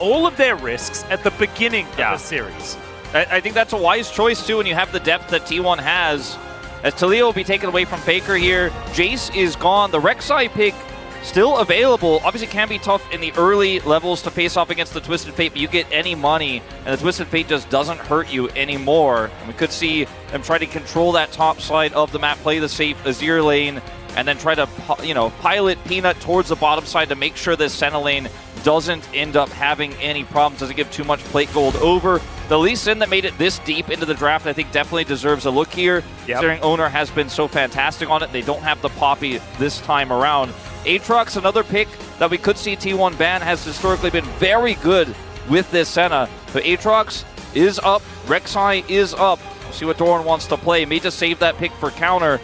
all of their risks at the beginning of the series. I think that's a wise choice, too, when you have the depth that T1 has. As Taliyah will be taken away from Faker here. Jace is gone. The Rek'Sai pick still available. Obviously, it can be tough in the early levels to face off against the Twisted Fate, but you get any money, and the Twisted Fate just doesn't hurt you anymore. And we could see them try to control that top side of the map, play the safe Azir lane, and then try to, pilot Peanut towards the bottom side to make sure this Senna lane doesn't end up having any problems, doesn't give too much plate gold over. The Lee Sin that made it this deep into the draft, I think definitely deserves a look here. Considering Owner has been so fantastic on it, they don't have the Poppy this time around. Aatrox, another pick that we could see T1 ban, has historically been very good with this Senna. But Aatrox is up, Rek'Sai is up. We'll see what Doran wants to play. May just save that pick for counter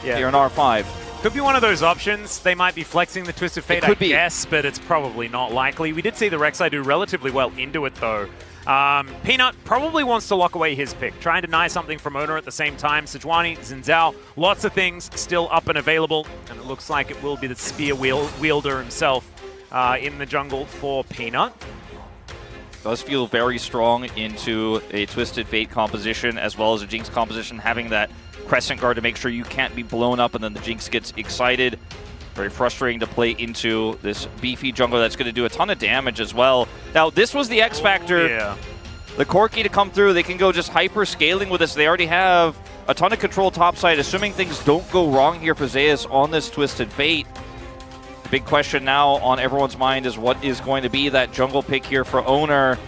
here in R5. Could be one of those options. They might be flexing the Twisted Fate, I guess, but it's probably not likely. We did see the Rek'Sai do relatively well into it, though. Peanut probably wants to lock away his pick, trying to deny something from Owner at the same time. Sejuani, Xin Zhao, lots of things still up and available, and it looks like it will be the spear wielder himself in the jungle for Peanut. Does feel very strong into a Twisted Fate composition as well as a Jinx composition, having that Crescent Guard to make sure you can't be blown up and then the Jinx gets excited. Very frustrating to play into this beefy jungler that's going to do a ton of damage as well. Now, this was the X factor. The Corki to come through. They can go just hyper scaling with this. They already have a ton of control topside, assuming things don't go wrong here for Zeus on this Twisted Fate. The big question now on everyone's mind is what is going to be that jungle pick here for Owner.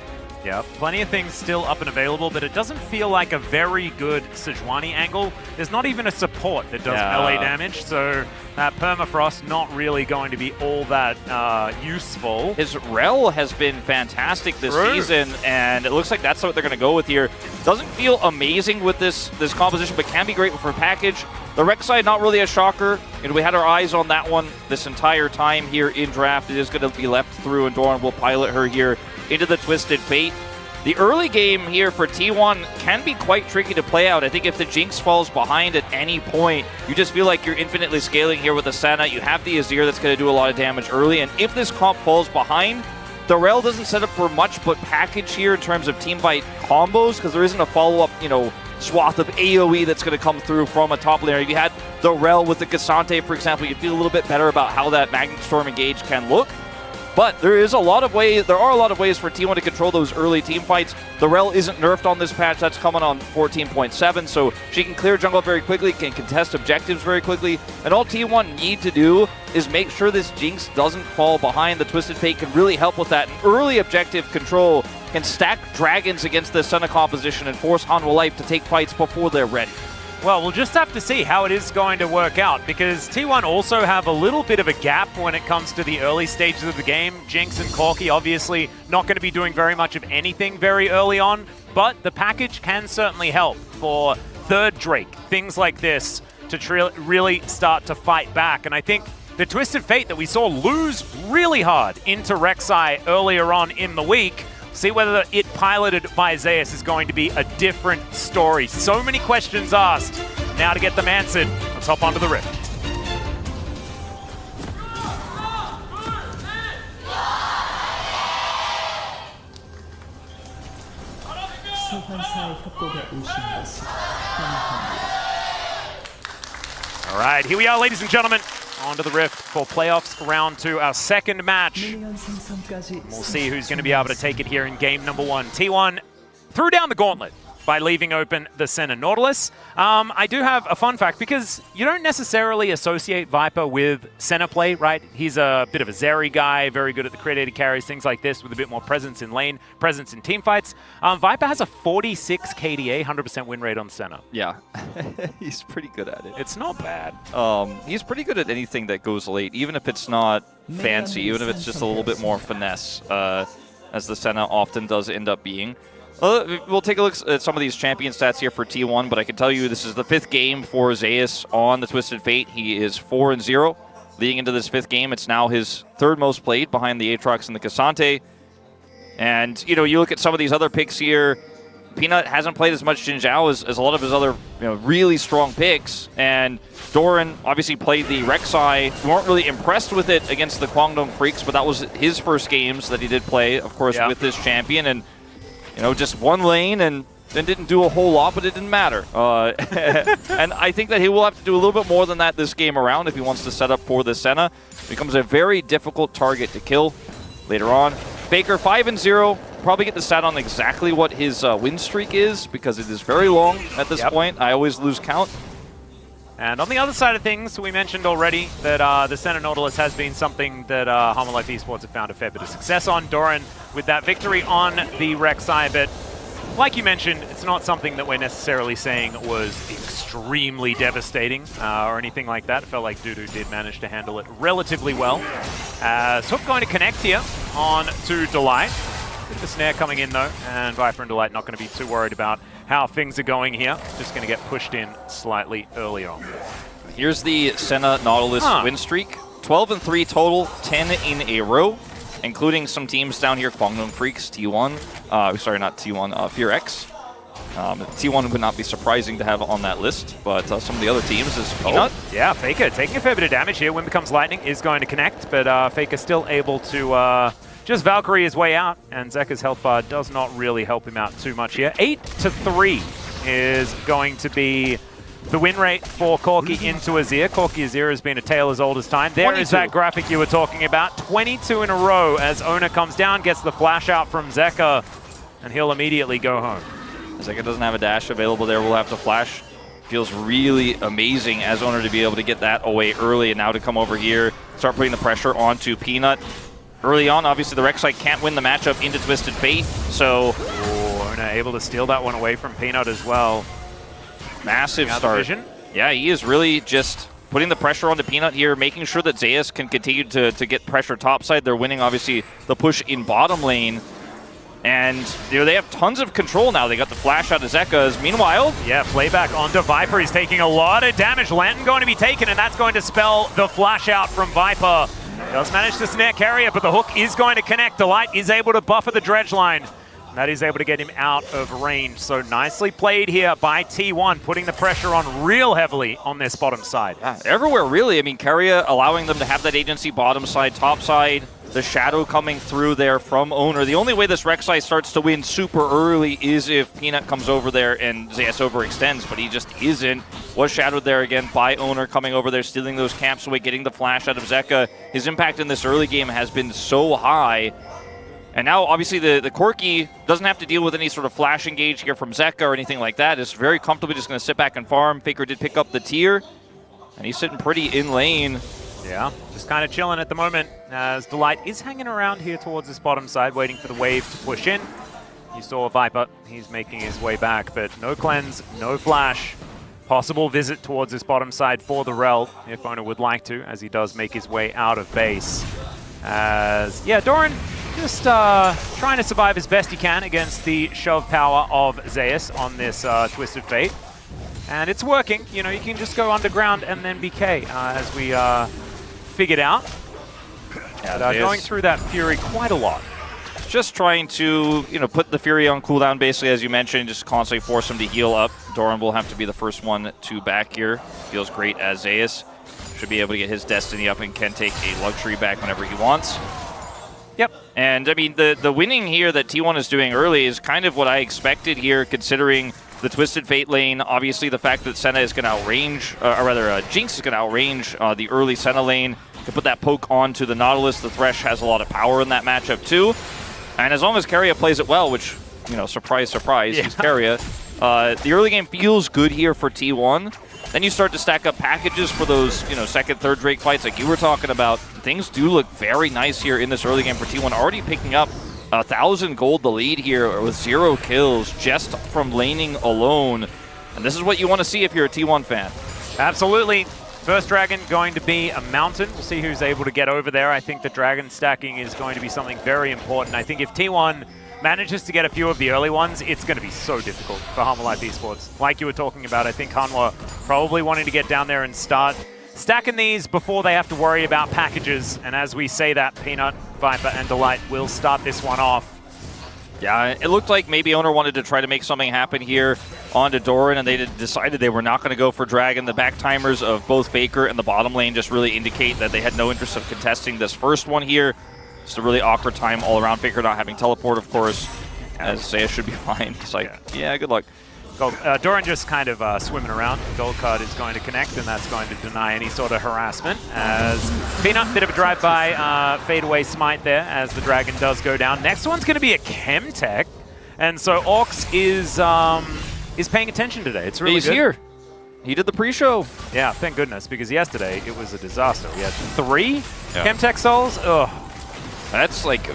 Yeah, plenty of things still up and available, but it doesn't feel like a very good Sejuani angle. There's not even a support that does melee damage, so that Permafrost not really going to be all that useful. His Rel has been fantastic this season, and it looks like that's what they're going to go with here. Doesn't feel amazing with this composition, but can be great for package. The Rek'Sai, not really a shocker. And we had our eyes on that one this entire time here in draft. It is going to be left through, and Doran will pilot her here into the Twisted Fate. The early game here for T1 can be quite tricky to play out. I think if the Jinx falls behind at any point, you just feel like you're infinitely scaling here with the Senna. You have the Azir that's going to do a lot of damage early, and if this comp falls behind, the Rel doesn't set up for much but package here in terms of team fight combos, because there isn't a follow-up, swath of AoE that's going to come through from a top laner. If you had the Rel with the Cassante, for example, you'd feel a little bit better about how that Magnet Storm engage can look. But there are a lot of ways for T1 to control those early team fights. The Rel isn't nerfed on this patch. That's coming on 14.7, so she can clear jungle very quickly, can contest objectives very quickly, and all T1 need to do is make sure this Jinx doesn't fall behind. The Twisted Fate can really help with that. And early objective control can stack dragons against the Senna composition and force Hanwha Life to take fights before they're ready. Well, we'll just have to see how it is going to work out, because T1 also have a little bit of a gap when it comes to the early stages of the game. Jinx and Corki obviously not going to be doing very much of anything very early on, but the package can certainly help for third Drake, things like this, to really start to fight back. And I think the Twisted Fate that we saw lose really hard into Rek'Sai earlier on in the week, see whether it piloted by Zeus is going to be a different story. So many questions asked. Now to get them answered, let's hop onto the Rift. All right, here we are, ladies and gentlemen, onto the Rift for playoffs round 2, our second match. We'll see who's going to be able to take it here in game number 1. T1 threw down the gauntlet by leaving open the Senna Nautilus. I do have a fun fact, because you don't necessarily associate Viper with Senna play, right? He's a bit of a Zeri guy, very good at the crit carries, things like this, with a bit more presence in lane, presence in team fights. Viper has a 46 KDA, 100% win rate on Senna. Yeah, he's pretty good at it. It's not bad. He's pretty good at anything that goes late, even if it's not fancy, even if it's just a little bit more finesse, as the Senna often does end up being. We'll take a look at some of these champion stats here for T1, but I can tell you this is the 5th game for Zeus on the Twisted Fate. He is 4-0 leading into this 5th game. It's now his 3rd most played behind the Aatrox and the Cassante. And, you look at some of these other picks here. Peanut hasn't played as much Jin Zhao as a lot of his other really strong picks, and Doran obviously played the Rek'Sai. We weren't really impressed with it against the Guangdong Freaks, but that was his first games that he did play, of course, with this champion, and just one lane and then didn't do a whole lot, but it didn't matter. And I think that he will have to do a little bit more than that this game around if he wants to set up for the Senna. Becomes a very difficult target to kill later on. Faker 5-0. Probably get the stat on exactly what his win streak is, because it is very long at this point. I always lose count. And on the other side of things, we mentioned already that the Senna Nautilus has been something that Hanwha Life Esports have found a fair bit of success on. Doran with that victory on the Rek'Sai, but like you mentioned, it's not something that we're necessarily saying was extremely devastating or anything like that. It felt like Dudu did manage to handle it relatively well. Hook going to connect here on to Delight. Bit of a snare coming in though, and Viper and Delight not going to be too worried about how things are going here. Just going to get pushed in slightly early on. Here's the Senna Nautilus win streak. 12-3 total, 10 in a row, including some teams down here, Guangdong Freaks, T1. Sorry, not T1, Fear X. T1 would not be surprising to have on that list, but some of the other teams is Peanut. Yeah, Faker taking a fair bit of damage here. Wind Becomes Lightning is going to connect, but Faker still able to just Valkyrie his way out, and Zeka's health bar does not really help him out too much here. 8-3 is going to be the win rate for Corki into Azir. Corki Azir has been a tale as old as time. There 22. is that graphic you were talking about. 22 in a row as Ona comes down, gets the flash out from Zeka, and he'll immediately go home. Zeka doesn't have a dash available there. We'll have to flash. Feels really amazing as Owner to be able to get that away early, and now to come over here, start putting the pressure onto Peanut. Early on, obviously, the Rek'Sai can't win the matchup into Twisted Fate, so... Ona able to steal that one away from Peanut as well. Massive start. Yeah, he is really just putting the pressure onto Peanut here, making sure that Zeus can continue to get pressure topside. They're winning, obviously, the push in bottom lane. And they have tons of control now. They got the flash out of Zeka's. Meanwhile... Yeah, playback onto Viper. He's taking a lot of damage. Lantern going to be taken, and that's going to spell the flash out from Viper. Does manage to snare Carrier, but the hook is going to connect. Delight is able to buffer the dredge line. That is able to get him out of range. So nicely played here by T1, putting the pressure on real heavily on this bottom side. Yeah, everywhere, really. I mean, Carrier allowing them to have that agency bottom side, top side. The shadow coming through there from Owner. The only way this Rek'Sai starts to win super early is if Peanut comes over there and Zeus overextends, but he just isn't. Was shadowed there again by Owner, coming over there, stealing those camps away, getting the flash out of Zeka. His impact in this early game has been so high. And now, obviously, the Corki doesn't have to deal with any sort of flash engage here from Zeka or anything like that. It's very comfortably just going to sit back and farm. Faker did pick up the tier, and he's sitting pretty in lane. Yeah, just kind of chilling at the moment as Delight is hanging around here towards this bottom side, waiting for the wave to push in. You saw Viper, he's making his way back, but no cleanse, no flash. Possible visit towards this bottom side for the Rel, if Owner would like to, as he does make his way out of base. As, yeah, Doran just trying to survive as best he can against the shove power of Zeus on this Twisted Fate. And it's working, you can just go underground and then BK, as we figured out. Yeah, going through that Fury quite a lot. Just trying to, put the Fury on cooldown, basically, as you mentioned, just constantly force him to heal up. Doran will have to be the first one to back here. Feels great as Zeus. Should be able to get his Destiny up and can take a luxury back whenever he wants. Yep. And, I mean, the winning here that T1 is doing early is kind of what I expected here, considering the Twisted Fate lane. Obviously, the fact that Senna is going to outrange, or rather, Jinx is going to outrange the early Senna lane. To put that poke onto the Nautilus, the Thresh has a lot of power in that matchup too. And as long as Carrier plays it well, which, surprise, surprise, he's Carrier, the early game feels good here for T1. Then you start to stack up packages for those, second, third Drake fights like you were talking about. Things do look very nice here in this early game for T1. Already picking up 1,000 gold the lead here with 0 kills just from laning alone. And this is what you want to see if you're a T1 fan. Absolutely. First dragon going to be a mountain. We'll see who's able to get over there. I think the dragon stacking is going to be something very important. I think if T1 manages to get a few of the early ones, it's going to be so difficult for Hanwha Life Esports. Like you were talking about, I think Hanwha probably wanting to get down there and start stacking these before they have to worry about packages. And as we say that, Peanut, Viper, and Delight will start this one off. Yeah, it looked like maybe Owner wanted to try to make something happen here onto Doran, and they decided they were not going to go for Dragon. The back timers of both Faker and the bottom lane just really indicate that they had no interest of contesting this first one here. Just a really awkward time all around. Faker not having teleport, of course, as Zeus should be fine. He's like, yeah, good luck. Doran just kind of swimming around. Gold card is going to connect, and that's going to deny any sort of harassment. As Peanut, bit of a drive-by fadeaway smite there as the Dragon does go down. Next one's going to be a Chemtech, and so Orcs is paying attention today. It's really good. He's here. He did the pre-show. Yeah, thank goodness, because yesterday it was a disaster. We had 3 Chemtech souls. Ugh. That's like...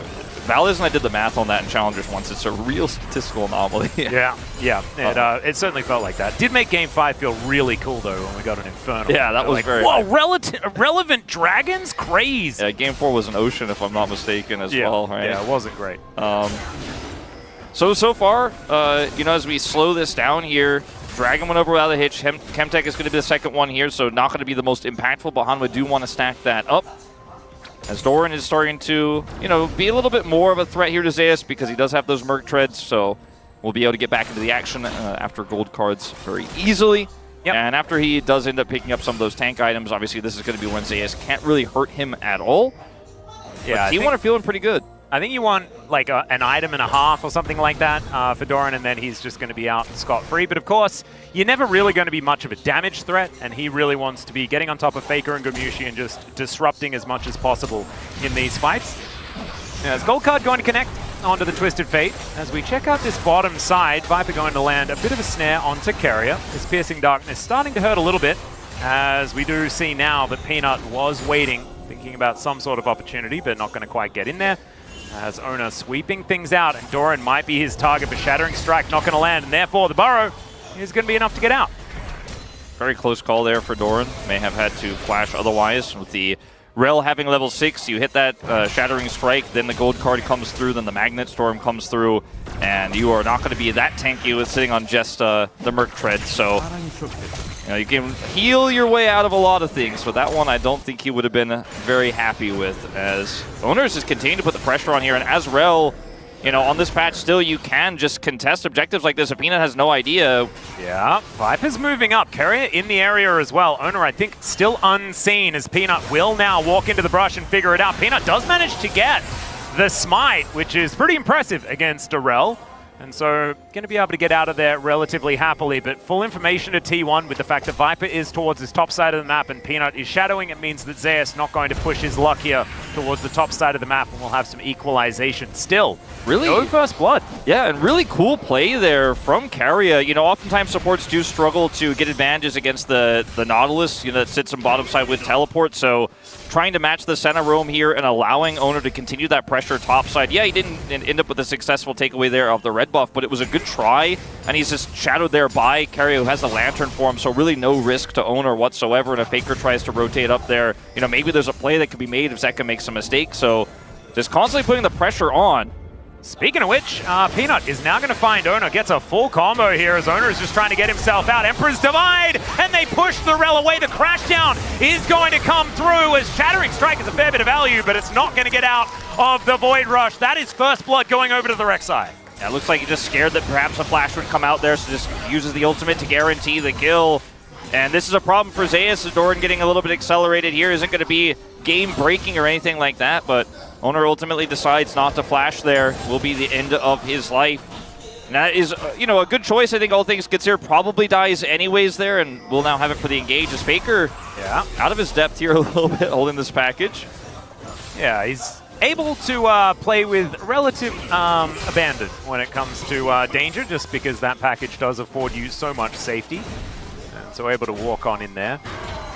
Valdez and I did the math on that in Challengers once. It's a real statistical anomaly. Yeah. It certainly felt like that. Did make Game 5 feel really cool, though, when we got an Infernal. Yeah, that was like, very... Whoa, relevant dragons? Crazy. Yeah, Game 4 was an ocean, if I'm not mistaken, as well, right? Yeah, it wasn't great. So far, as we slow this down here, Dragon went over without a hitch. Chemtech is going to be the second one here, so not going to be the most impactful, but Hanwha do want to stack that up. As Doran is starting to, be a little bit more of a threat here to Zeus because he does have those Merc Treads, so we'll be able to get back into the action after gold cards very easily. Yep. And after he does end up picking up some of those tank items, obviously this is going to be when Zeus can't really hurt him at all. Yeah, T1 are feeling pretty good. I think you want like an item and a half or something like that for Doran, and then he's just going to be out scot-free. But of course, you're never really going to be much of a damage threat, and he really wants to be getting on top of Faker and Gomushi and just disrupting as much as possible in these fights. Now, is Gold Card going to connect onto the Twisted Fate? As we check out this bottom side, Viper going to land a bit of a snare onto Carrier. This Piercing Darkness starting to hurt a little bit, as we do see now that Peanut was waiting, thinking about some sort of opportunity, but not going to quite get in there. As Owner sweeping things out, and Doran might be his target, but Shattering Strike not going to land, and therefore the Burrow is going to be enough to get out. Very close call there for Doran. May have had to flash otherwise. With the Rel having level 6, you hit that Shattering Strike, then the gold card comes through, then the Magnet Storm comes through, and you are not going to be that tanky with sitting on just the Merc Tread. So you can heal your way out of a lot of things, but that one I don't think he would have been very happy with, as Owners just continue to put the pressure on here, and as Rel, on this patch still you can just contest objectives like this. Peanut has no idea. Yeah, Viper's moving up. Carrier in the area as well. Owner, I think, still unseen, as Peanut will now walk into the brush and figure it out. Peanut does manage to get the smite, which is pretty impressive against Darrell. And so going to be able to get out of there relatively happily, but full information to T1 with the fact that Viper is towards his top side of the map and Peanut is shadowing. It means that Zeus not going to push his luck here towards the top side of the map, and we'll have some equalization. Still, really no first blood. Yeah, and really cool play there from Carrier. Oftentimes supports do struggle to get advantages against the Nautilus, that sits on bottom side with teleport, so trying to match the center roam here and allowing Owner to continue that pressure top side. Yeah, he didn't end up with a successful takeaway there of the red buff, but it was a good try, and he's just shadowed there by Carrier, who has the Lantern for him, so really no risk to Owner whatsoever, and if Faker tries to rotate up there, maybe there's a play that could be made if Zeka makes a mistake, so just constantly putting the pressure on. Speaking of which, Peanut is now going to find Owner, gets a full combo here as Owner is just trying to get himself out. Emperor's Divide, and they push the Rel away. The crash down is going to come through as Shattering Strike is a fair bit of value, but it's not going to get out of the Void Rush. That is first blood going over to the Rek'Sai. Yeah, it looks like he just scared that perhaps a flash would come out there, so just uses the ultimate to guarantee the kill. And this is a problem for Zeus. Doran getting a little bit accelerated here isn't going to be game-breaking or anything like that, but Owner ultimately decides not to flash there. Will be the end of his life. And that is, a good choice. I think all things considered, probably dies anyways there, and we'll now have it for the engage as Faker out of his depth here a little bit, holding this package. Yeah, he's able to play with relative abandon when it comes to danger, just because that package does afford you so much safety. And so able to walk on in there.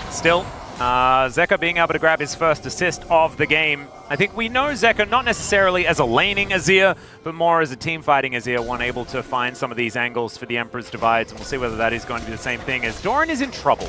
Still, Zeka being able to grab his first assist of the game. I think we know Zeka not necessarily as a laning Azir, but more as a team fighting Azir, one able to find some of these angles for the Emperor's Divides, and we'll see whether that is going to be the same thing, as Doran is in trouble.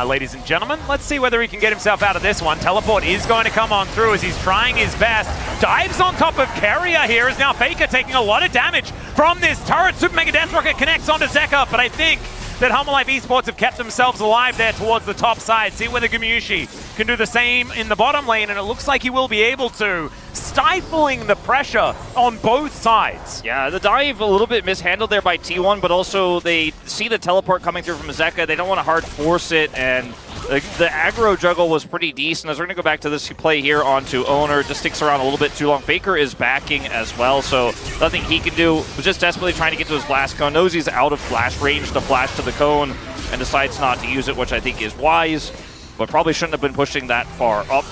Ladies and gentlemen, let's see whether he can get himself out of this one. Teleport is going to come on through as he's trying his best. Dives on top of Carrier here, as now Faker taking a lot of damage from this turret. Super Mega Death Rocket connects onto Zeka, but I think that HLE Esports have kept themselves alive there towards the top side. See whether Gumyushi can do the same in the bottom lane, and it looks like he will be able to, stifling the pressure on both sides. Yeah, the dive a little bit mishandled there by T1, but also they see the teleport coming through from Zeka. They don't want to hard force it, and the aggro juggle was pretty decent. As we're going to go back to this play here onto Owner, just sticks around a little bit too long. Faker is backing as well, so nothing he can do. Was just desperately trying to get to his blast cone. Knows he's out of flash range to flash to the cone, and decides not to use it, which I think is wise, but probably shouldn't have been pushing that far up.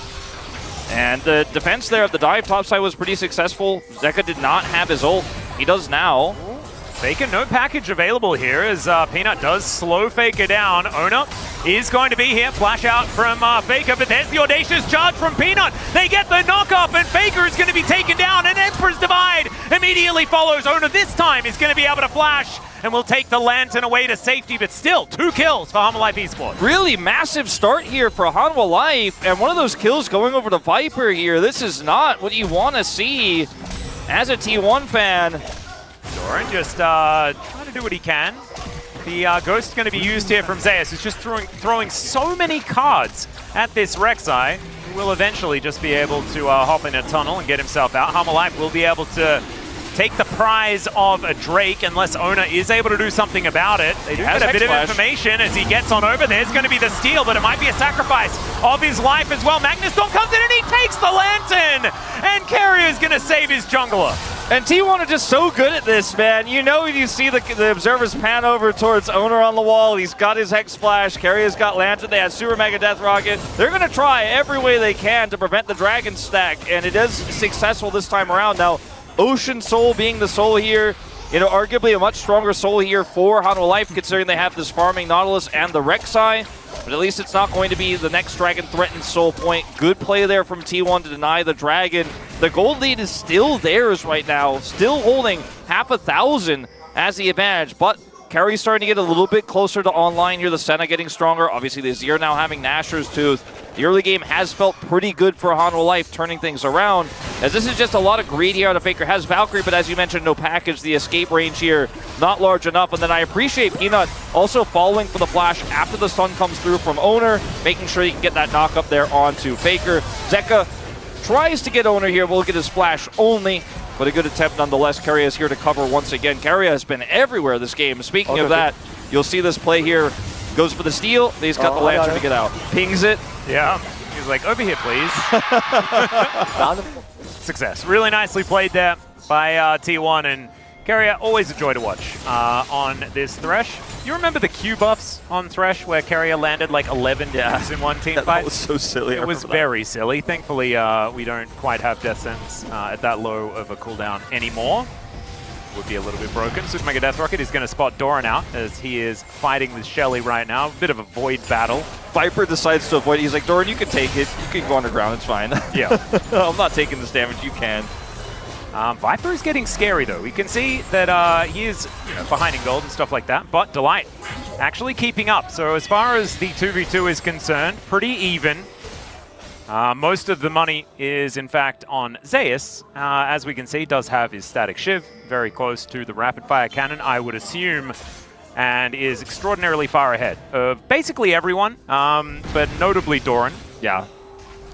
And the defense there of the dive topside was pretty successful. Zeka did not have his ult. He does now. Faker, no package available here as Peanut does slow Faker down. Owner is going to be here. Flash out from Faker, but there's the audacious charge from Peanut. They get the knockoff, and Faker is going to be taken down, and Emperor's Divide immediately follows. Owner this time is going to be able to flash, and will take the lantern away to safety, but still 2 kills for HLE Esports. Really massive start here for HLE, and one of those kills going over to Viper here. This is not what you want to see as a T1 fan. Doran just trying to do what he can. The Ghost is going to be used here from Zeus, who's just throwing so many cards at this Rek'Sai, who will eventually just be able to hop in a tunnel and get himself out. HLE will be able to take the prize of a Drake unless Owner is able to do something about it. They do get a bit of information as he gets on over. There's going to be the steal, but it might be a sacrifice of his life as well. Magnustorm comes in and he takes the lantern, and Carrier is going to save his jungler. And T1 are just so good at this, man. You know when you see the observers pan over towards Owner on the wall, he's got his Hex Splash, Carrier's got Lantern, they have Super Mega Death Rocket. They're going to try every way they can to prevent the Dragon stack, and it is successful this time around. Now, Ocean Soul being the soul here, you know, arguably a much stronger soul here for HLE, considering they have this farming Nautilus and the Rek'Sai. But at least it's not going to be the next Dragon threatened soul point. Good play there from T1 to deny the Dragon. The gold lead is still theirs right now, still holding 5,000 as the advantage, but Carry's starting to get a little bit closer to online here. The Senna getting stronger. Obviously, the Azir now having Nashor's Tooth. The early game has felt pretty good for HLE, turning things around, as this is just a lot of greed here out of Faker. Has Valkyrie, but as you mentioned, no package. The escape range here, not large enough. And then I appreciate Peanut also following for the flash after the stun comes through from Owner, making sure he can get that knock up there onto Faker. Zeka tries to get Owner here. We'll get his flash only, but a good attempt nonetheless. Carrier is here to cover once again. Carrier has been everywhere this game. Speaking of that, you'll see this play here. Goes for the steal. He's got the lantern to get out. Pings it. Yeah. He's like, over here, please. Success. Really nicely played there by T1, and Carrier, always a joy to watch on this Thresh. You remember the Q buffs on Thresh where Carrier landed like 11 deaths in one team fight? That was so silly. It was very silly. Thankfully, we don't quite have death sentence at that low of a cooldown anymore. Would be a little bit broken. Super Mega Death Rocket is going to spot Doran out as he is fighting with Shelly right now. A bit of a void battle. Viper decides to avoid it. He's like, Doran, you can take it. You can go underground. It's fine. Yeah. I'm not taking this damage. You can. Viper is getting scary, though. We can see that he is behind in gold and stuff like that, but Delight actually keeping up. So as far as the 2v2 is concerned, pretty even. Most of the money is, in fact, on Zeus. As we can see, does have his static Shiv, very close to the rapid-fire cannon, I would assume, and is extraordinarily far ahead of basically everyone, but notably Doran. Yeah.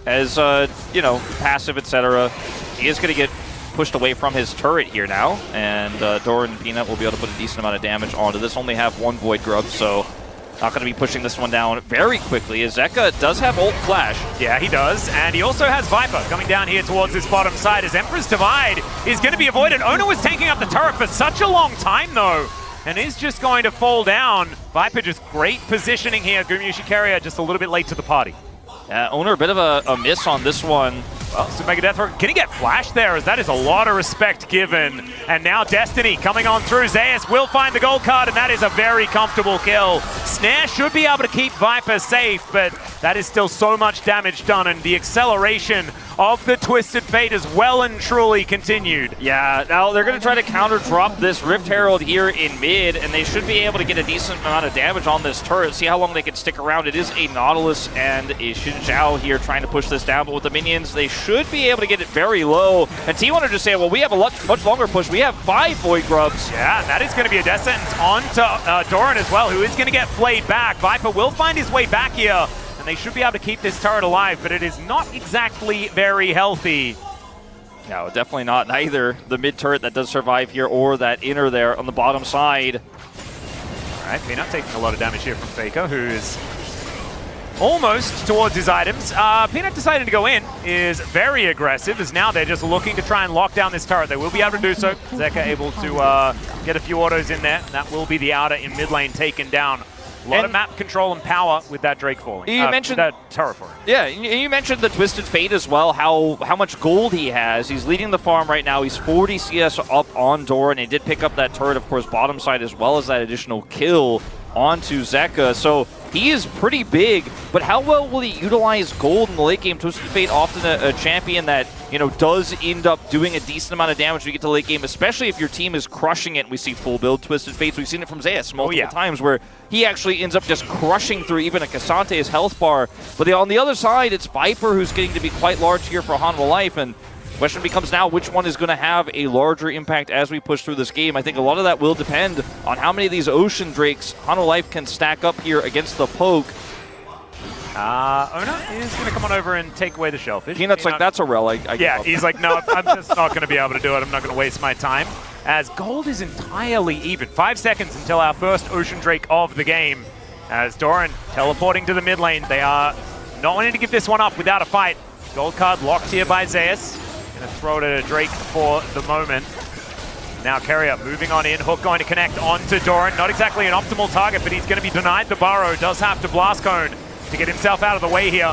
As, passive, etc., he is going to get pushed away from his turret here now, and Doran and Peanut will be able to put a decent amount of damage onto this. Only have one Void Grub, so not going to be pushing this one down very quickly, as Zeka does have ult flash. Yeah, he does, and he also has Viper coming down here towards this bottom side, as Emperor's Divide is going to be avoided. Owner was taking up the turret for such a long time, though, and is just going to fall down. Viper just great positioning here. Gumyushi Carrier just a little bit late to the party. Owner a bit of a miss on this one. Well, Super Mega Death Rocket, can he get flash there? As that is a lot of respect given. And now Destiny coming on through. Zeus will find the gold card, and that is a very comfortable kill. Snare should be able to keep Viper safe, but that is still so much damage done, and the acceleration of the Twisted Fate is well and truly continued. Yeah, now they're going to try to counter drop this Rift Herald here in mid, and they should be able to get a decent amount of damage on this turret. See how long they can stick around. It is a Nautilus and a Xin Zhao here trying to push this down, but with the minions, they should be able to get it very low. And T1 are just saying, well, we have a much longer push. We have 5 Void Grubs. Yeah, that is going to be a death sentence onto Doran as well, who is going to get flayed back. Viper will find his way back here, and they should be able to keep this turret alive, but it is not exactly very healthy. No, definitely not. Neither the mid turret that does survive here or that inner there on the bottom side. All right, Peanut taking a lot of damage here from Faker, who is almost towards his items. Peanut deciding to go in is very aggressive, as now they're just looking to try and lock down this turret. They will be able to do so. Zeka able to get a few autos in there. That will be the outer in mid lane taken down. A lot of map control and power with that Drake falling. You mentioned that turret falling. Yeah, you mentioned the Twisted Fate as well, how much gold he has. He's leading the farm right now. He's 40 CS up on Doran. He did pick up that turret, of course, bottom side, as well as that additional kill onto Zeka. So he is pretty big, but how well will he utilize gold in the late game? Twisted Fate often a champion that, you know, does end up doing a decent amount of damage when you get to the late game, especially if your team is crushing it. We see full build Twisted Fates. We've seen it from Zeus multiple times where he actually ends up just crushing through even a Casante's health bar. But on the other side, it's Viper who's getting to be quite large here for Hanwha Life, and question becomes now which one is going to have a larger impact as we push through this game. I think a lot of that will depend on how many of these Ocean Drakes Hanwha Life can stack up here against the poke. Ona is going to come on over and take away the Shellfish. Peanut's like, that's a rel. Yeah, he's like, no, I'm just not going to be able to do it. I'm not going to waste my time. As gold is entirely even. 5 seconds until our first Ocean Drake of the game. As Doran teleporting to the mid lane. They are not wanting to give this one up without a fight. Gold card locked here by Zeus. Going to throw it at a Drake for the moment. Now Carrier moving on in. Hook going to connect onto Doran. Not exactly an optimal target, but he's going to be denied the burrow. Does have to Blast Cone to get himself out of the way here.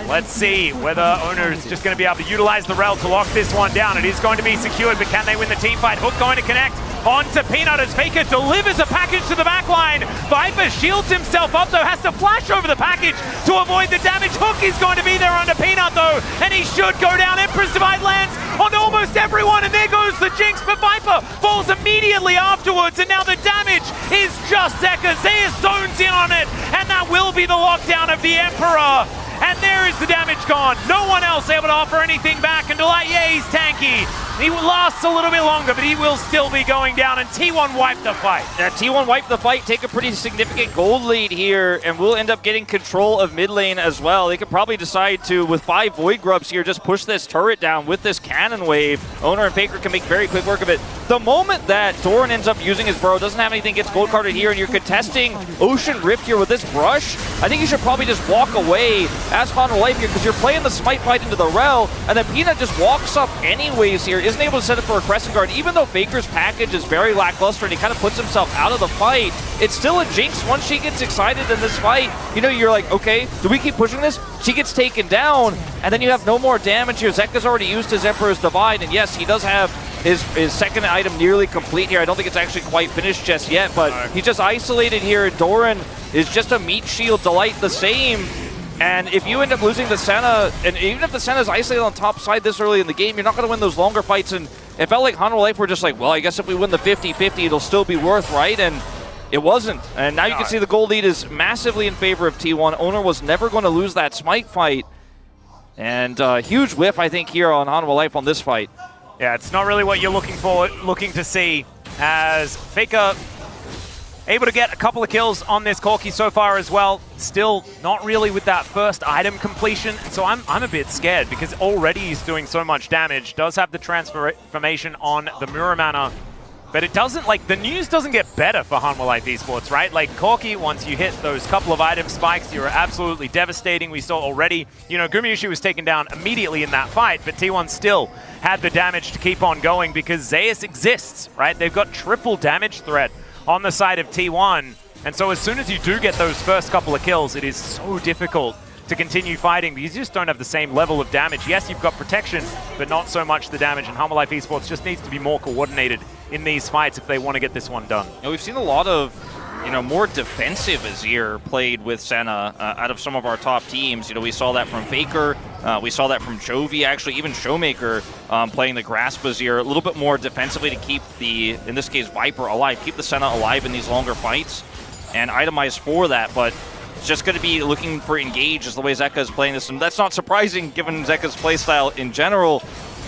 Let's see whether Owner is just going to be able to utilize the rel to lock this one down. It is going to be secured, but can they win the team fight? Hook going to connect onto Peanut as Faker delivers a package to the back line. Viper shields himself up though, has to flash over the package to avoid the damage. Hook is going to be there under Peanut though, and he should go down. Empress Divide lands on almost everyone, and there goes the Jinx, but Viper falls immediately afterwards, and now the damage is just Zeka. Zeus zones in on it, and that will be the lockdown of the Emperor. And there is the damage gone. No one else able to offer anything back. And Delight, yeah, he's tanky. He lasts a little bit longer, but he will still be going down. And T1 wiped the fight. Yeah, T1 wiped the fight, take a pretty significant gold lead here, and we'll end up getting control of mid lane as well. They could probably decide to, with 5 Void Grubs here, just push this turret down with this cannon wave. Owner and Faker can make very quick work of it. The moment that Doran ends up using his burrow, doesn't have anything, gets gold carded here, and you're contesting Ocean Rift here with this brush, I think you should probably just walk away as Hanwha Life here, because you're playing the smite fight into the rel, and then Peanut just walks up anyways here, isn't able to set it for a Crescent Guard. Even though Faker's package is very lackluster and he kind of puts himself out of the fight, it's still a Jinx. Once she gets excited in this fight, you know, you're like, okay, do we keep pushing this? She gets taken down, and then you have no more damage here. Zeka's already used his Emperor's Divide, and yes, he does have his second item nearly complete here. I don't think it's actually quite finished just yet, but he's just isolated here, and Doran is just a meat shield. Delight the same. And if you end up losing the Senna, and even if the Senna's isolated on top side this early in the game, you're not going to win those longer fights. And it felt like Hanwha Life were just like, well, I guess if we win the 50-50, it'll still be worth, right? And it wasn't. And now you can see the gold lead is massively in favor of T1. Owner was never going to lose that smite fight. And huge whiff, I think, here on Hanwha Life on this fight. Yeah, it's not really what you're looking to see, as Faker able to get a couple of kills on this Corki so far as well. Still not really with that first item completion, so I'm a bit scared because already he's doing so much damage. Does have the transformation on the Mirror Mana, but it doesn't, like, the news doesn't get better for Hanwha Life Esports, right? Like, Corki, once you hit those couple of item spikes, you're absolutely devastating. We saw already, you know, Gumayushi was taken down immediately in that fight, but T1 still had the damage to keep on going because Zeus exists, right? They've got triple damage threat on the side of T1. And so as soon as you do get those first couple of kills, it is so difficult to continue fighting because you just don't have the same level of damage. Yes, you've got protection, but not so much the damage. And Hanwha Life Esports just needs to be more coordinated in these fights if they want to get this one done. You know, we've seen a lot of more defensive Azir played with Senna out of some of our top teams. We saw that from Faker, we saw that from Jovi, actually even Showmaker playing the Grasp Azir a little bit more defensively to keep the, in this case, Viper alive, keep the Senna alive in these longer fights and itemize for that. But it's just going to be looking for engage as the way Zeka is playing this, and that's not surprising given Zeka's playstyle in general.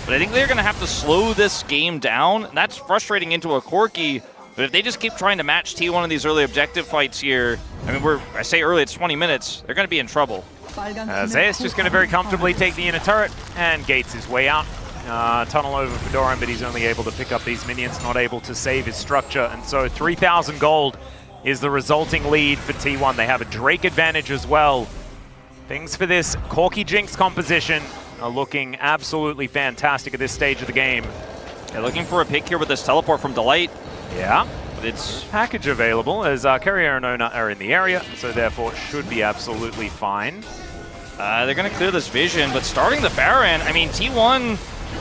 But I think they're going to have to slow this game down, and that's frustrating into a Corki. But if they just keep trying to match T1 in these early objective fights here, I mean, I say early, it's 20 minutes, they're going to be in trouble. Zeus just going to very comfortably take the inner turret and gates his way out. Tunnel over for Doran, but he's only able to pick up these minions, not able to save his structure. And so 3,000 gold is the resulting lead for T1. They have a Drake advantage as well. Things for this Corki Jinx composition are looking absolutely fantastic at this stage of the game. They're looking for a pick here with this teleport from Delight. Yeah, but it's package available as Carrier and Ona are in the area, so therefore it should be absolutely fine. They're going to clear this vision, but starting the Baron, I mean, T1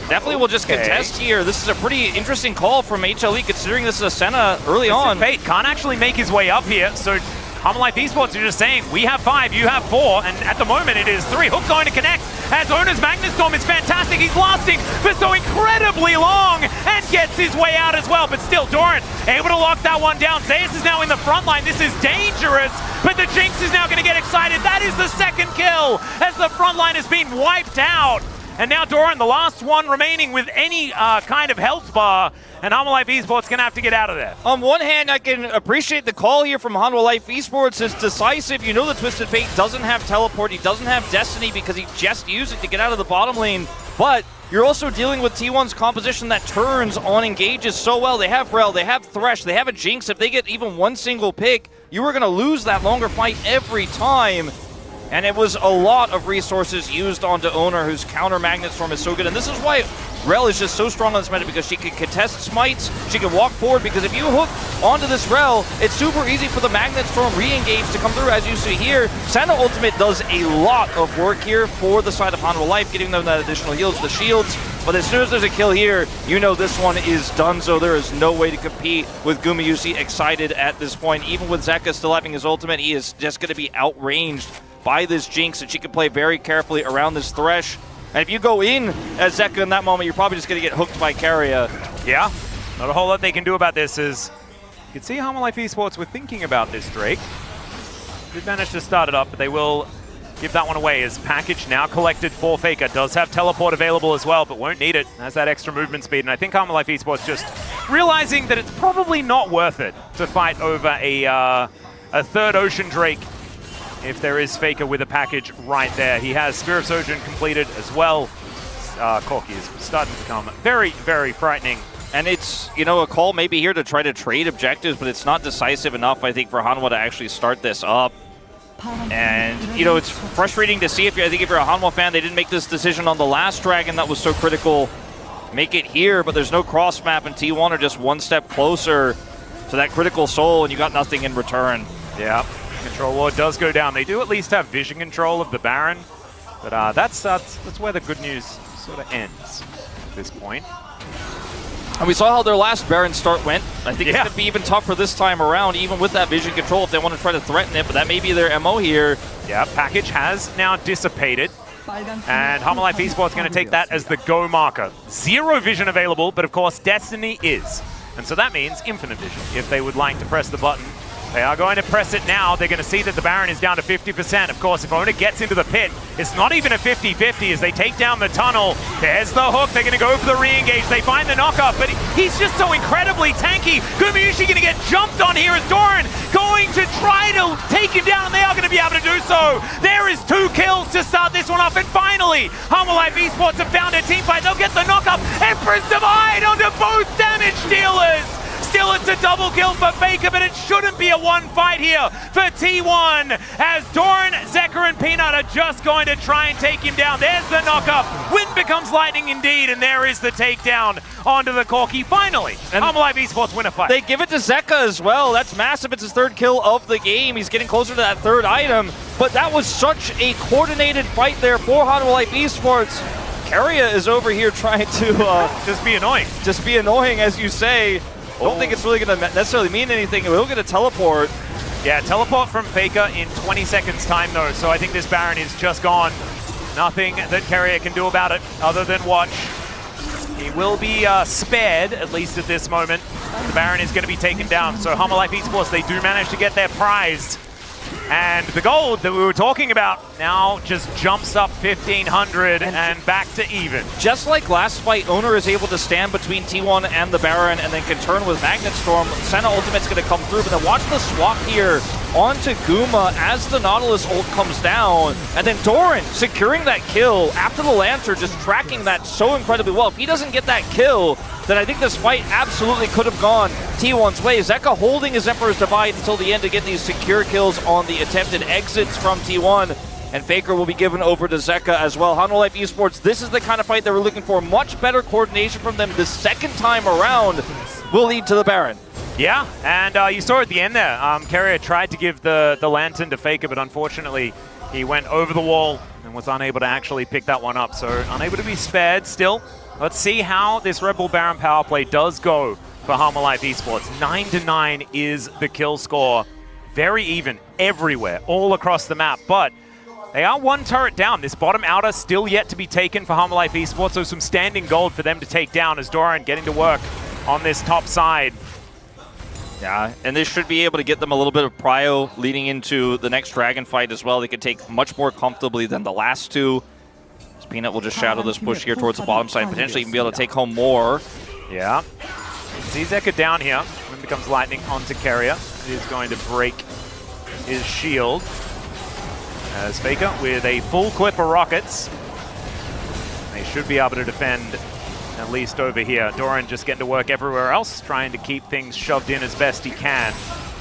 definitely will just contest here. This is a pretty interesting call from HLE, considering this is a Senna early on. Fate can't actually make his way up here, so Life Esports are just saying, we have 5, you have 4, and at the moment it is 3. Hook going to connect, as Ona's Magnustorm is fantastic. He's lasting for so incredibly long, and gets his way out as well, but still, Doran able to lock that one down. Zeus is now in the front line. This is dangerous, but the Jinx is now going to get excited. That is the second kill, as the front line has been wiped out. And now Doran, the last one remaining with any kind of health bar, and Hanwha Life Esports going to have to get out of there. On one hand, I can appreciate the call here from Hanwha Life Esports. It's decisive. You know the Twisted Fate doesn't have teleport, he doesn't have Destiny because he just used it to get out of the bottom lane. But you're also dealing with T1's composition that turns on engages so well. They have Rel, they have Thresh, they have a Jinx. If they get even one single pick, you are going to lose that longer fight every time. And it was a lot of resources used onto Owner, whose counter Magnetstorm is so good. And this is why Rel is just so strong on this meta, because she can contest smites, she can walk forward, because if you hook onto this Rel, it's super easy for the Magnetstorm re-engage to come through, as you see here. Senna Ultimate does a lot of work here for the side of Hanwha Life, getting them that additional heals, the shields. But as soon as there's a kill here, you know this one is done, so there is no way to compete with Gumayusi excited at this point. Even with Zeka still having his ultimate, he is just going to be outranged by this Jinx, and she can play very carefully around this Thresh. And if you go in as Zeka in that moment, you're probably just going to get hooked by Carrier. Yeah, not a whole lot they can do about this. As you can see, Hanwha Life Esports were thinking about this Drake. Did manage to start it up, but they will give that one away as package now collected for Faker. Does have teleport available as well, but won't need it. Has that extra movement speed, and I think Hanwha Life Esports just realizing that it's probably not worth it to fight over a third Ocean Drake if there is Faker with a package right there. He has Spear of Sojourn completed as well. Corki is starting to become very, very frightening. And it's, a call maybe here to try to trade objectives, but it's not decisive enough, I think, for Hanwha to actually start this up. And, it's frustrating to see. I think if you're a Hanwha fan, they didn't make this decision on the last Dragon that was so critical. Make it here, but there's no cross map, and T1 are just one step closer to that critical soul, and you got nothing in return. Yeah. Control Ward does go down. They do at least have vision control of the Baron, but that's where the good news sort of ends at this point. And we saw how their last Baron start went. I think it's going to be even tougher this time around, even with that vision control, if they want to try to threaten it, but that may be their MO here. Yeah, package has now dissipated, and Hanwha Life Esports going to take that as the go marker. 0 vision available, but of course Destiny is. And so that means infinite vision if they would like to press the button. They are going to press it now. They're going to see that the Baron is down to 50%. Of course, if Ona gets into the pit, it's not even a 50-50 as they take down the tunnel. There's the hook. They're going to go for the re-engage. They find the knockup, but he's just so incredibly tanky. Gumayusi going to get jumped on here as Doran going to try to take him down, and they are going to be able to do so. There is 2 kills to start this one off, and finally, Hanwha Life Esports have found a team fight. They'll get the knockup. Empress Divide onto both damage dealers. Still, it's a double kill for Faker, but it shouldn't be a one fight here for T1 as Doran, Zeka, and Peanut are just going to try and take him down. There's the knockup. Wind becomes lightning indeed, and there is the takedown onto the Corki. Finally, Hanwha Life Esports win a fight. They give it to Zeka as well. That's massive. It's his 3rd kill of the game. He's getting closer to that 3rd item, but that was such a coordinated fight there for Hanwha Life Esports. Carrier is over here trying to just be annoying. Just be annoying, as you say. I don't think it's really going to necessarily mean anything. We'll get a teleport. Yeah, teleport from Faker in 20 seconds time though, so I think this Baron is just gone. Nothing that Keria can do about it other than watch. He will be spared, at least at this moment. The Baron is going to be taken down, so HLE Esports, they do manage to get their prize. And the gold that we were talking about now just jumps up 1,500 and back to even. Just like last fight, Owner is able to stand between T1 and the Baron and then can turn with Magnet Storm. Senna ultimate's going to come through, but then watch the swap here onto Guma as the Nautilus ult comes down. And then Doran securing that kill after the Lancer, just tracking that so incredibly well. If he doesn't get that kill, then I think this fight absolutely could have gone T1's way. Zeka holding his Emperor's Divide until the end to get these secure kills on the attempted exits from T1. And Faker will be given over to Zeka as well. HLE Esports, this is the kind of fight they were looking for. Much better coordination from them the second time around will lead to the Baron. Yeah, and you saw at the end there, Keria tried to give the Lantern to Faker, but unfortunately he went over the wall and was unable to actually pick that one up. So unable to be spared still. Let's see how this Red Bull Baron power play does go for HLE Esports. 9-9 is the kill score. Very even everywhere, all across the map, but they are one turret down. This bottom outer still yet to be taken for HLE Esports, so some standing gold for them to take down as Doran getting to work on this top side. Yeah, and this should be able to get them a little bit of prio leading into the next Dragon fight as well. They could take much more comfortably than the last two. Peanut will just shadow this push here towards the bottom side, potentially even be able to take home more. Yeah. See Zeka down here. When it becomes lightning onto Keria. It is going to break his shield. As Faker with a full clip of rockets. They should be able to defend at least over here. Doran just getting to work everywhere else, trying to keep things shoved in as best he can.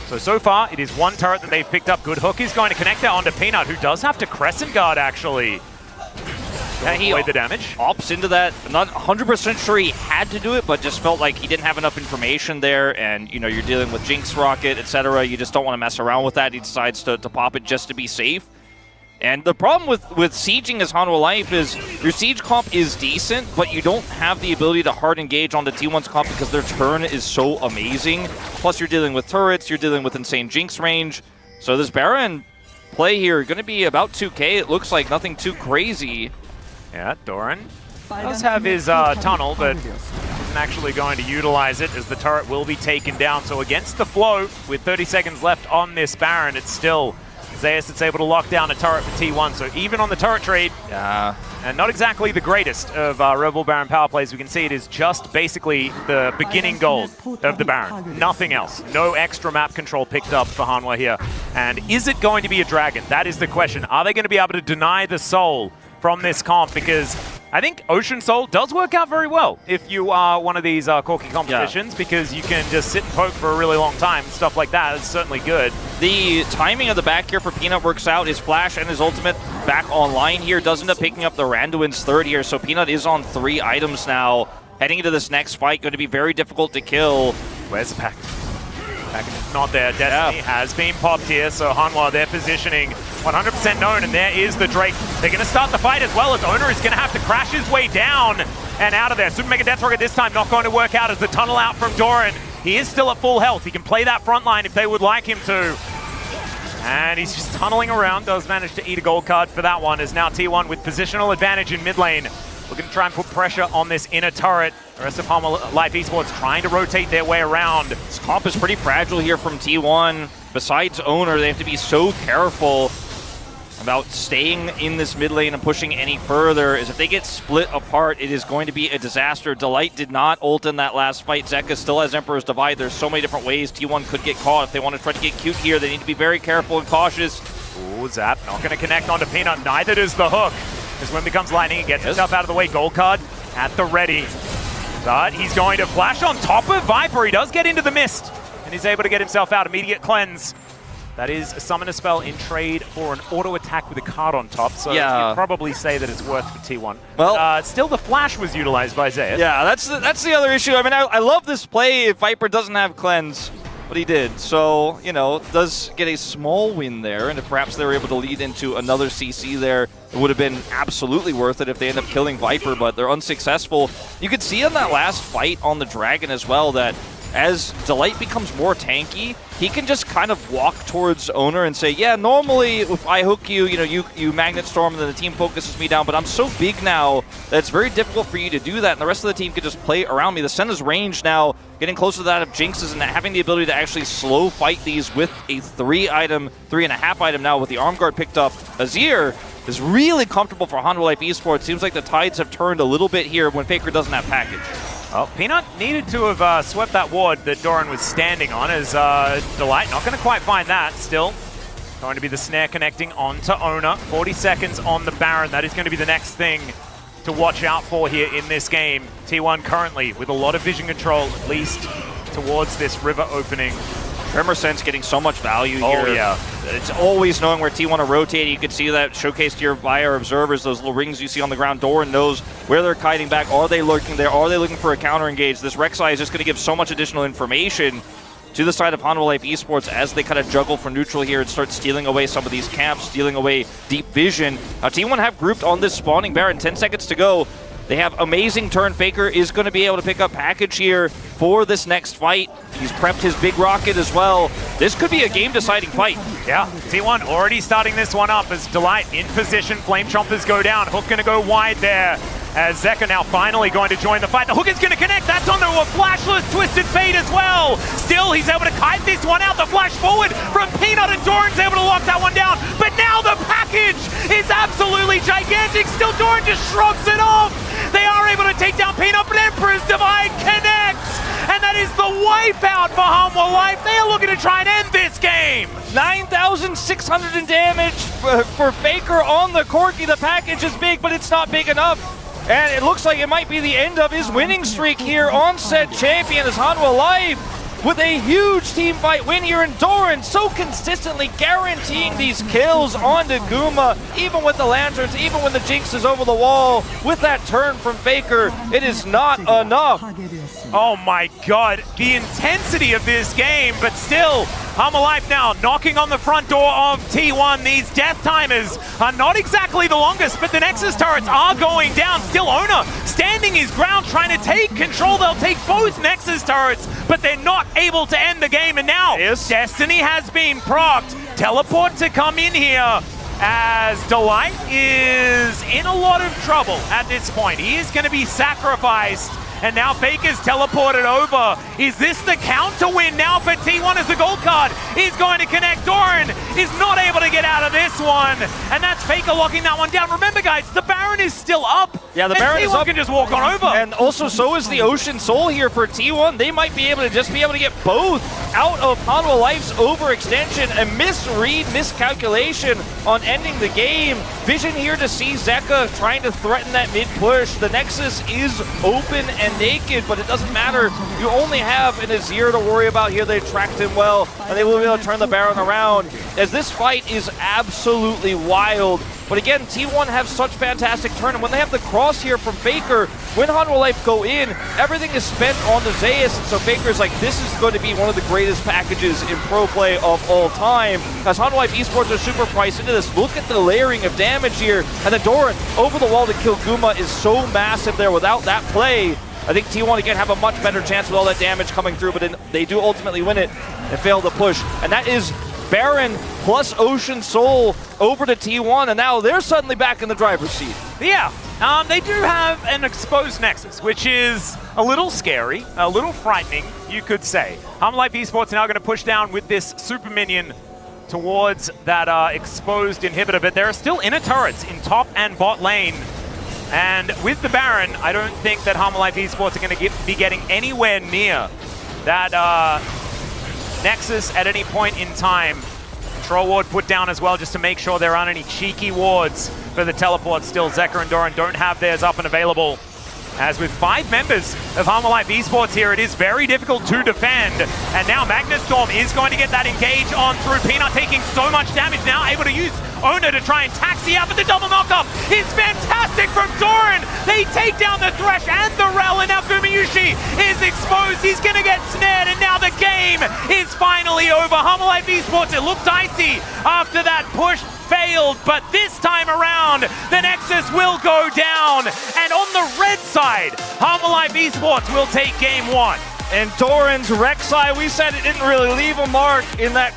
So far, it is one turret that they've picked up. Good hook is going to connect that onto Peanut, who does have to Crescent Guard, actually. Yeah, he avoid the damage. Opts into that. I'm not 100% sure he had to do it, but just felt like he didn't have enough information there. And, you know, you're dealing with Jinx Rocket, etc. You just don't want to mess around with that. He decides to pop it just to be safe. And the problem with sieging as HLE is your siege comp is decent, but you don't have the ability to hard engage on the T1's comp because their turn is so amazing. Plus, you're dealing with turrets, you're dealing with insane Jinx range. So this Baron play here going to be about 2k. It looks like nothing too crazy. Yeah, Doran does have his tunnel, but isn't actually going to utilize it as the turret will be taken down. So against the flow, with 30 seconds left on this Baron, it's still Zeus that's able to lock down a turret for T1. So even on the turret trade, and not exactly the greatest of Red Bull Baron power plays. We can see it is just basically the beginning gold of the Baron. Nothing else. No extra map control picked up for Hanwha here. And is it going to be a dragon? That is the question. Are they going to be able to deny the soul from this comp? Because I think Ocean Soul does work out very well if you are one of these Corki competitions, because you can just sit and poke for a really long time. Stuff like that is certainly good. The timing of the back here for Peanut works out. His flash and his ultimate back online here does end up picking up the Randuin's third here, so Peanut is on 3 items now. Heading into this next fight, going to be very difficult to kill. Where's the pack? Pack not there. Destiny has been popped here, so Hanwha, their positioning 100% known, and there is the Drake. They're going to start the fight as well, as Owner is going to have to crash his way down and out of there. Super Mega Death Rocket this time not going to work out as the tunnel out from Doran. He is still at full health. He can play that front line if they would like him to. And he's just tunneling around. Does manage to eat a gold card for that one, as now T1 with positional advantage in mid lane. Looking to try and put pressure on this inner turret. The rest of HLE Esports trying to rotate their way around. This comp is pretty fragile here from T1. Besides Owner, they have to be so careful about staying in this mid lane and pushing any further, as if they get split apart, it is going to be a disaster. Delight did not ult in that last fight. Zeka still has Emperor's Divide. There's so many different ways T1 could get caught. If they want to try to get cute here, they need to be very careful and cautious. Ooh, Zap not going to connect onto Peanut. Neither does the hook. As when becomes lightning, he gets himself out of the way. Gold card at the ready. But he's going to flash on top of Viper. He does get into the mist, and he's able to get himself out. Immediate cleanse. That is a summoner spell in trade for an auto attack with a card on top, so you'd probably say that it's worth for T1. Well, still the flash was utilized by Zeus. Yeah, that's the other issue. I mean, I love this play if Viper doesn't have cleanse, but he did. So, you know, does get a small win there, and if perhaps they were able to lead into another CC there, it would have been absolutely worth it if they end up killing Viper, but they're unsuccessful. You could see in that last fight on the Dragon as well that as Delight becomes more tanky, he can just kind of walk towards Owner and say, yeah, normally if I hook you, you Magnet Storm and then the team focuses me down, but I'm so big now that it's very difficult for you to do that, and the rest of the team can just play around me. The Senna's range now getting closer to that of Jinx's and having the ability to actually slow fight these with a 3.5 item now with the arm guard picked up. Azir is really comfortable for Hanwha Life Esports. Seems like the tides have turned a little bit here when Faker doesn't have package. Well, Peanut needed to have swept that ward that Doran was standing on, as Delight not going to quite find that still. Going to be the snare connecting onto Owner. 40 seconds on the Baron. That is going to be the next thing to watch out for here in this game. T1 currently with a lot of vision control, at least towards this river opening. Tremor Sense getting so much value here. Oh, yeah. It's always knowing where T1 are rotating. You can see that showcased here by our observers, those little rings you see on the ground. Doran knows where they're kiting back. Are they lurking there? Are they looking for a counter engage? This Rek'Sai is just going to give so much additional information to the side of Hanwha Life Esports as they kind of juggle for neutral here and start stealing away some of these camps, stealing away deep vision. Now T1 have grouped on this spawning Baron. 10 seconds to go. They have amazing turn. Faker is going to be able to pick up package here for this next fight. He's prepped his big rocket as well. This could be a game-deciding fight. Yeah, T1 already starting this one up as Delight in position. Flame Chompers go down. Hook going to go wide there as Zeka now finally going to join the fight. The hook is going to connect. That's onto a flashless Twisted Fate as well. Still, he's able to kite this one out. The flash forward from Peanut, and Doran's able to lock that one down. But now the package is absolutely gigantic. Still, Doran just shrugs it off. They are able to take down Peanut, but Emperor's Divide connects. And that is the wipeout for Hanwha Life. They are looking to try and end this game. 9,600 in damage for Faker on the Corki. The package is big, but it's not big enough. And it looks like it might be the end of his winning streak here on said champion as Hanwha Life with a huge team fight win here, and Doran so consistently guaranteeing these kills onto Guma, even with the lanterns, even when the Jinx is over the wall. With that turn from Faker, it is not enough. Oh my god, the intensity of this game, but still, Hanwha Life now knocking on the front door of T1. These death timers are not exactly the longest, but the Nexus turrets are going down. Still Owner standing his ground, trying to take control. They'll take both Nexus turrets, but they're not able to end the game. And now, Destiny has been procced. Teleport to come in here, as Delight is in a lot of trouble at this point. He is going to be sacrificed. And now Faker's teleported over. Is this the counter win now for T1 as the gold card is going to connect? Doran is not able to get out of this one. And that's Faker locking that one down. Remember, guys, the Baron is still up. Yeah, the Baron is up. Can just walk on over. And also, so is the Ocean Soul here for T1. They might be able to get both out of Hanwha Life's overextension. A miscalculation on ending the game. Vision here to see Zeka trying to threaten that mid push. The Nexus is open and naked, but it doesn't matter. You only have an Azir to worry about here. They tracked him well, and they will be able to turn the Baron around, as this fight is absolutely wild. But again, T1 have such fantastic turn, and when they have the cross here from Faker, when Hanwha Life go in, everything is spent on the Zeus, and so Faker's like, this is going to be one of the greatest packages in pro play of all time. As Hanwha Life Esports are super priced into this, look at the layering of damage here, and the Doran over the wall to kill Guma is so massive there. Without that play, I think T1 again have a much better chance with all that damage coming through, but they do ultimately win it and fail to push. And that is Baron plus Ocean Soul over to T1, and now they're suddenly back in the driver's seat. Yeah, they do have an exposed Nexus, which is a little scary, a little frightening, you could say. Hanwha Life Esports now going to push down with this super minion towards that exposed inhibitor, but there are still inner turrets in top and bot lane. And with the Baron, I don't think that Hanwha Life Esports are going to be getting anywhere near that Nexus at any point in time. Troll ward put down as well, just to make sure there aren't any cheeky wards for the teleport. Still, Zeka and Doran don't have theirs up and available. As with 5 members of Hanwha Life Esports here, it is very difficult to defend. And now Magnet Storm is going to get that engage on through. Peanut taking so much damage now, able to use Owner to try and taxi out, but the double knockup is fantastic from Doran. They take down the Thresh and the Rel, and now Gumayushi is exposed. He's going to get snared, and now the game is finally over. Hanwha Life Esports, it looked dicey after that push. Failed, but this time around, the Nexus will go down. And on the red side, Hanwha Life Esports will take game 1. And Doran's Rek'Sai, we said it didn't really leave a mark in that